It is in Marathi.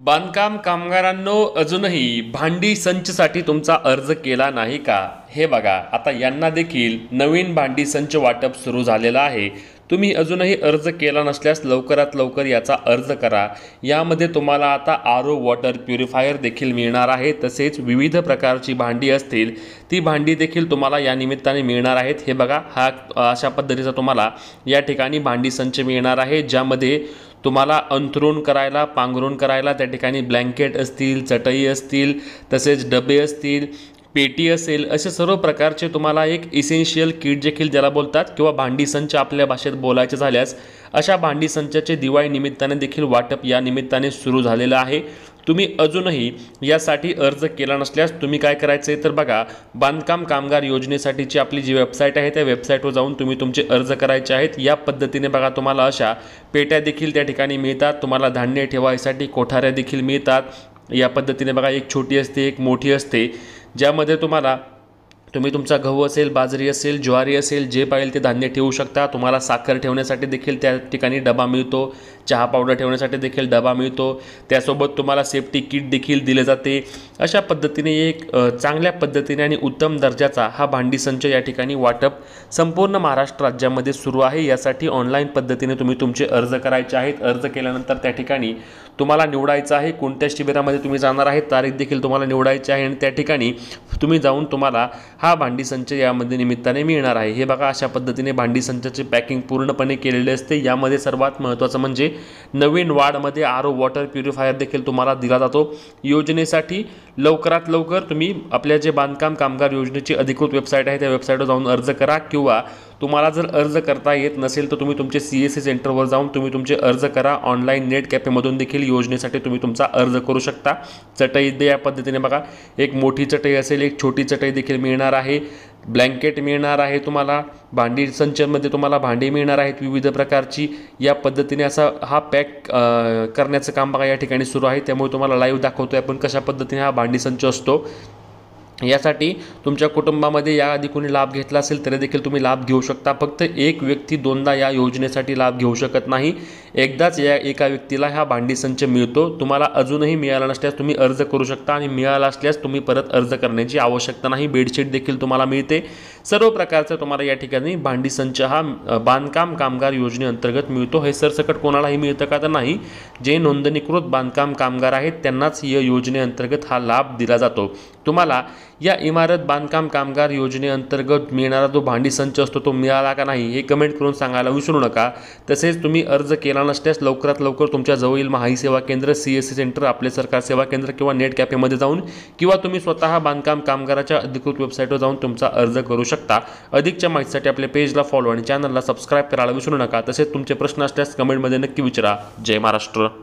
बांधकाम कामगारांनो, अजूनही भांडी संचसाठी तुमचा अर्ज केला नाही का? हे बघा, आता यांना देखील नवीन भांडी संच वाटप सुरू झालेलं आहे. तुम्ही अजूनही अर्ज केला नसल्यास लवकरात लवकर याचा अर्ज करा. यामध्ये तुम्हाला आता आरो वॉटर प्युरिफायर देखील मिळणार आहे. तसेच विविध प्रकारची भांडी असतील ती भांडी देखील तुम्हाला या निमित्ताने मिळणार आहेत. हे बघा, हा अशा पद्धतीचा तुम्हाला या ठिकाणी भांडी संच मिळणार आहे, ज्यामध्ये तुम्हाला अंथरूण करायला, पांघरूण करायला त्या ठिकाणी ब्लँकेट असतील, चटई असतील, तसेच डबे असतील, पेटी असेल, असे सर्व प्रकारचे तुम्हाला एक इसेन्शियल किट देखील ज्याला बोलतात, किंवा भांडी संच आपल्या भाषेत बोलायचे झाल्यास अशा भांडी संचाचे दिवाळी निमित्ताने देखील वाटप या निमित्ताने सुरू झालेलं आहे. तुम्ही अजूनही यासाठी अर्ज केला नसल्यास तुम्ही काय करायचं आहे तर बघा, बांधकाम कामगार योजनेसाठीची आपली जी वेबसाईट आहे त्या वेबसाईटवर जाऊन तुम्ही तुमचे अर्ज करायचे आहेत. या पद्धतीने बघा, तुम्हाला अशा पेट्या देखील त्या ठिकाणी मिळतात. तुम्हाला धान्य ठेवायसाठी कोठाऱ्या देखील मिळतात. या पद्धतीने बघा, एक छोटी असते, एक मोठी असते, ज्यामध्ये तुम्ही तुमचा गहू असेल, बाजरी असेल, ज्वारी असेल, जे पाहिजे ते धान्य ठेवू शकता. तुम्हाला साखर ठेवण्यासाठी देखील त्या ठिकाणी डबा मिळतो. चहा पावडर ठेवण्यासाठी देखील डबा मिळतो. त्यासोबत तुम्हाला सेफ्टी किट देखील दिले जाते. अशा पद्धतीने एक चांगल्या पद्धतीने आणि उत्तम दर्जाचा हा भांडी संच या ठिकाणी वाटप संपूर्ण महाराष्ट्र राज्यामध्ये सुरू आहे. यासाठी ऑनलाईन पद्धतीने तुम्ही तुमचे अर्ज करायचे आहेत. अर्ज केल्यानंतर त्या ठिकाणी तुम्हाला निवडायचं आहे कोणत्या शिबिरामध्ये तुम्ही जाणार आहे, तारीख देखील तुम्हाला निवडायची आहे, आणि त्या ठिकाणी तुम्ही जाऊन तुम्हाला हा भांडी संच यामध्ये निमित्ताने मिळणार आहे. हे बघा, अशा पद्धतीने भांडी संचाची पॅकिंग पूर्णपणे केलेली असते. यामध्ये सर्वात महत्त्वाचं म्हणजे नवीन वाढमध्ये आरो वॉटर प्युरिफायर देखील तुम्हाला दिला जातो. योजनेसाठी लवकरात लवकर तुम्ही आपल्या जे बांधकाम कामगार योजनेची अधिकृत वेबसाईट आहे त्या वेबसाईटवर जाऊन अर्ज करा, किंवा तुम्हाला जर अर्ज करता येत नसेल तर तुम्ही तुमचे CSC सेंटरवर जाऊन तुम्ही तुमचे अर्ज करा. ऑनलाईन नेट कॅफेमधून देखील योजनेसाठी तुम्ही तुमचा अर्ज करू शकता. चटई या पद्धतीने बघा, एक मोठी चटई असेल, एक छोटी चटई देखील मिळणार आहे. ब्लँकेट मिळणार आहे. तुम्हाला भांडी संचामध्ये तुम्हाला भांडी मिळणार आहेत विविध प्रकारची. या पद्धतीने असा हा पॅक करण्याचं काम बघा या ठिकाणी सुरू आहे. त्यामुळे तुम्हाला लाईव्ह दाखवतो आहे आपण कशा पद्धतीने हा भांडी संच असतो. यासाठी तुमच्या कुटुंबामध्ये याआधी कोणी लाभ घेतला असेल तरी देखील तुम्ही लाभ घेऊ शकता. फक्त एक व्यक्ती दोनदा या योजनेसाठी लाभ घेऊ शकत नाही. एकदाच या एका व्यक्तीला हा भांडी संच मिळतो. तुम्हाला अजूनही मिळाला नसल्यास तुम्ही अर्ज करू शकता, आणि मिळाला असल्यास तुम्ही परत अर्ज करण्याची आवश्यकता नाही. बेडशीट देखील तुम्हाला मिळते. सर्व प्रकारचं तुम्हाला या ठिकाणी भांडी संच हा बांधकाम कामगार योजनेअंतर्गत मिळतो. हे सरसकट कोणालाही मिळतं का तर नाही. जे नोंदणीकृत बांधकाम कामगार आहेत त्यांनाच या योजनेअंतर्गत हा लाभ दिला जातो. तुम्हाला या इमारत बांधकाम कामगार योजनेअंतर्गत मिळणारा जो भांडी संच असतो तो मिळाला का नाही हे कमेंट करून सांगायला विसरू नका. तसेच तुम्ही अर्ज केला नसल्यास लवकरात लवकर तुमच्या जवळील महाई सेवा केंद्र, CSC सेंटर, आपले सरकार सेवा केंद्र किंवा नेट कॅफेमध्ये जाऊन, किंवा तुम्ही स्वतः बांधकाम कामगाराच्या अधिकृत वेबसाईटवर जाऊन तुमचा अर्ज करू शकता. अधिकच्या माहितीसाठी आपल्या पेजला फॉलो आणि चॅनलला सबस्क्राईब करायला विसरू नका. तसेच तुमचे प्रश्न असल्यास कमेंटमध्ये नक्की विचारा. जय महाराष्ट्र.